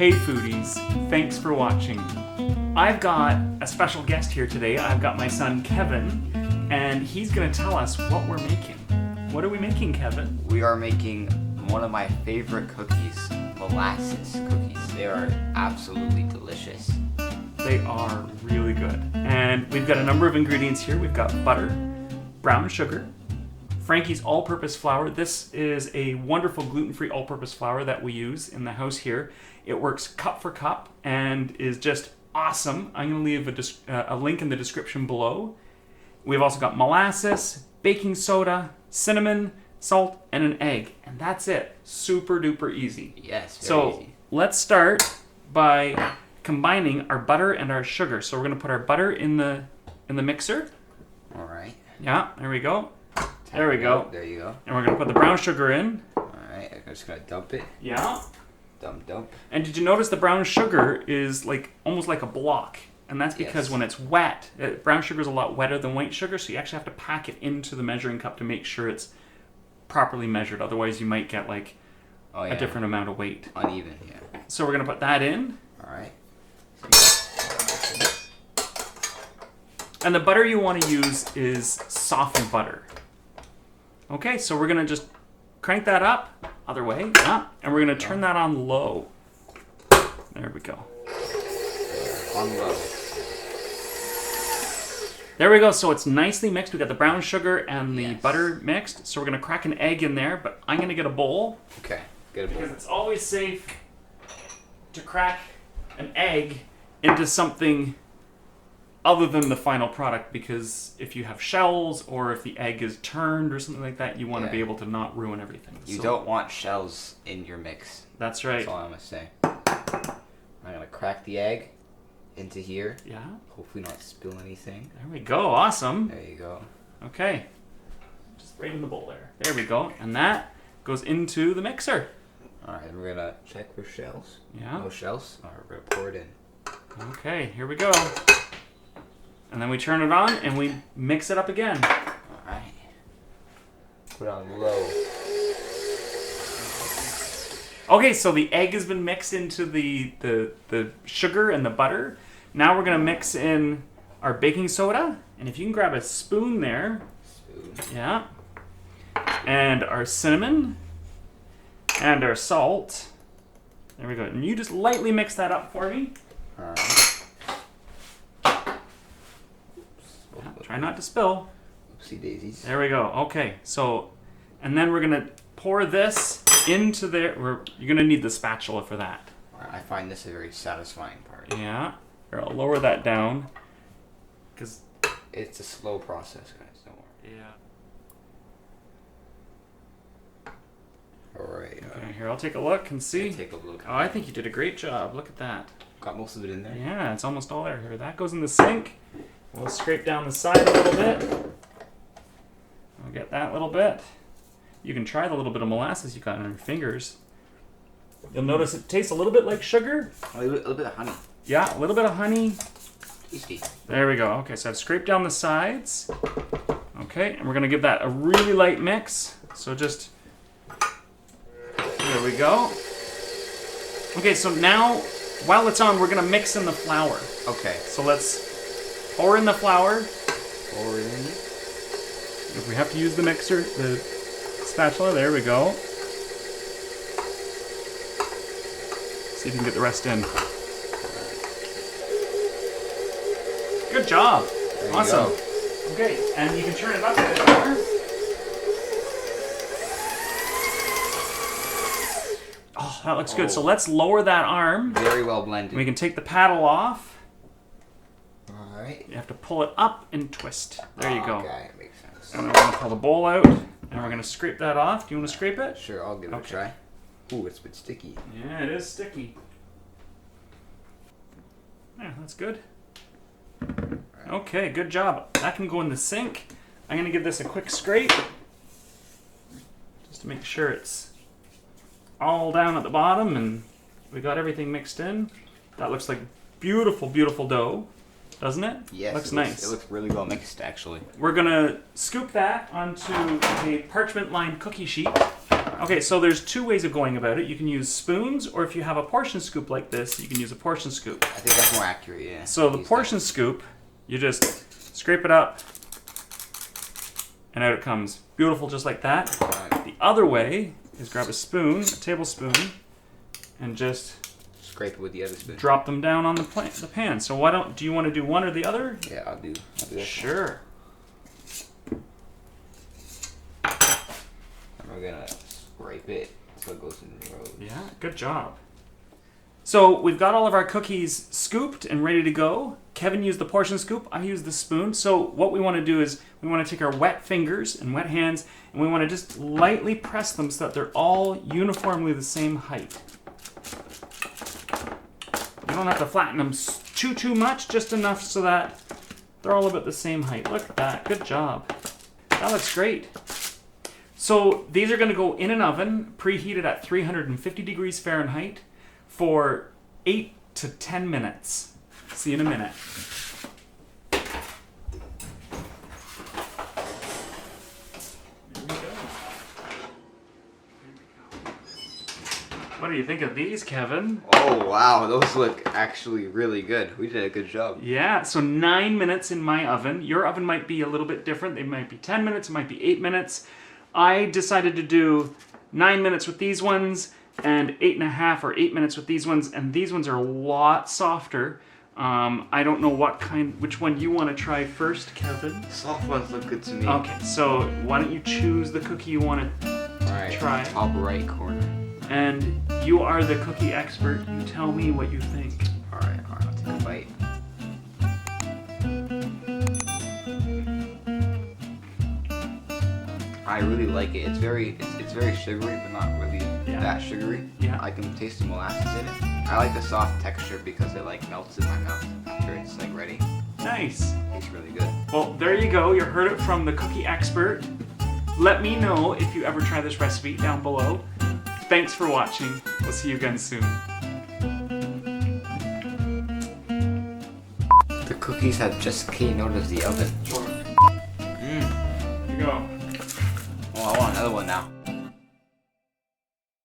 Hey foodies, thanks for watching. I've got a special guest here today. I've got my son Kevin, and he's gonna tell us what we're making. What are we making, Kevin? We are making one of my favorite cookies, molasses cookies. They are absolutely delicious. They are really good. And we've got a number of ingredients here. We've got butter, brown sugar, Frankie's all-purpose flour. This is a wonderful gluten-free all-purpose flour that we use in the house here. It works cup for cup and is just awesome. I'm going to leave a link in the description below. We've also got molasses, baking soda, cinnamon, salt, and an egg. And that's it. Super duper easy. Yes, very so easy. Let's start by combining our butter and our sugar. So we're going to put our butter in the mixer. All right. Yeah, there we go. There we go. There you go. And we're going to put the brown sugar in. All right, I'm just going to dump it. Yeah. Dump. And did you notice the brown sugar is like almost like a block? And that's because when it's wet, brown sugar is a lot wetter than white sugar, so you actually have to pack it into the measuring cup to make sure it's properly measured. Otherwise, you might get like a different amount of weight. Uneven, yeah. So we're going to put that in. All right. And the butter you want to use is softened butter. Okay, so we're going to just crank that up, other way, yeah, and we're going to turn that on low. There we go. On low. There we go, so it's nicely mixed. We got the brown sugar and the Yes. butter mixed, so we're going to crack an egg in there, but I'm going to get a bowl. Okay, get a bowl. Because it's always safe to crack an egg into something other than the final product, because if you have shells or if the egg is turned or something like that, you want to be able to not ruin everything. You don't want shells in your mix. That's right. That's all I'm going to say. I'm going to crack the egg into here. Yeah. Hopefully not spill anything. There we go. Awesome. There you go. Okay. Just right in the bowl there. There we go. And that goes into the mixer. All right, and we're going to check for shells. Yeah. No shells. All right, we're going to pour it in. Okay, here we go. And then we turn it on and we mix it up again. All right. Put it on low. Okay, so the egg has been mixed into the sugar and the butter. Now we're going to mix in our baking soda. And if you can grab a spoon there. Spoon. Yeah. And our cinnamon. And our salt. There we go. And you just lightly mix that up for me. All right. Yeah, try not to spill. Oopsie daisies. There we go. Okay, so, and then we're going to pour this into there. You're going to need the spatula for that. I find this a very satisfying part. Yeah. Here, I'll lower that down. Because It's a slow process, guys. Don't worry. Yeah. All right. Okay, here, I'll take a look and see. Take a look. Oh, I think you did a great job. Look at that. Got most of it in there. Yeah, it's almost all there. Here, that goes in the sink. We'll scrape down the side a little bit. I'll get that little bit. You can try the little bit of molasses you got on your fingers. You'll notice it tastes a little bit like sugar. A little bit of honey. Yeah, a little bit of honey. Tasty. There we go. Okay, so I've scraped down the sides. Okay, and we're going to give that a really light mix. So just, there we go. Okay, so now, while it's on, we're going to mix in the flour. Okay. So let's pour in the flour. Pour it in. If we have to use the mixer, the spatula, there we go. See if you can get the rest in. Good job. There you Awesome. go. Okay, and you can turn it up a bit more. Oh, that looks good. So let's lower that arm. Very well blended. We can take the paddle off. All right. You have to pull it up and twist. There you go. Okay, makes sense. And then we're going to pull the bowl out, and we're going to scrape that off. Do you want to scrape it? Sure, I'll give it a try. Ooh, it's a bit sticky. Yeah, it is sticky. Yeah, that's good. Okay, good job. That can go in the sink. I'm going to give this a quick scrape, just to make sure it's all down at the bottom and we got everything mixed in. That looks like beautiful, beautiful dough, doesn't it? Yes, looks it nice. It looks really well mixed, actually. We're going to scoop that onto a parchment lined cookie sheet. Okay, so there's two ways of going about it. You can use spoons, or if you have a portion scoop like this, you can use a portion scoop. I think that's more accurate, yeah. So the portion scoop, you just scrape it up, and out it comes. Beautiful, just like that. Right. The other way is grab a spoon, a tablespoon, and just scrape it with the other spoon. Drop them down on the pan. So do you want to do one or the other? Yeah, I'll do this. Sure. And we're gonna scrape it so it goes in the road. Yeah, good job. So we've got all of our cookies scooped and ready to go. Kevin used the portion scoop, I used the spoon. So what we want to do is we want to take our wet fingers and wet hands and we want to just lightly press them so that they're all uniformly the same height. You don't have to flatten them too much, just enough so that they're all about the same height. Look at that, good job. That looks great. So these are going to go in an oven, preheated at 350 degrees Fahrenheit for 8 to 10 minutes. See you in a minute. What do you think of these, Kevin? Oh wow, those look actually really good. We did a good job. Yeah, so 9 minutes in my oven. Your oven might be a little bit different. They might be 10 minutes, it might be 8 minutes. I decided to do 9 minutes with these ones and 8.5 or 8 minutes with these ones, and these ones are a lot softer. I don't know which one you want to try first, Kevin. Soft ones look good to me. Okay, so why don't you choose the cookie you want to try? Top right corner. And you are the cookie expert. You tell me what you think. Alright, I'll take a bite. I really like it. It's very sugary, but not really that sugary. Yeah. I can taste the molasses in it. I like the soft texture because it like melts in my mouth after it's like ready. Nice. Tastes really good. Well, there you go. You heard it from the cookie expert. Let me know if you ever try this recipe down below. Thanks for watching. We'll see you again soon. The cookies have just came out of the oven. Here you go. Oh, I want another one now.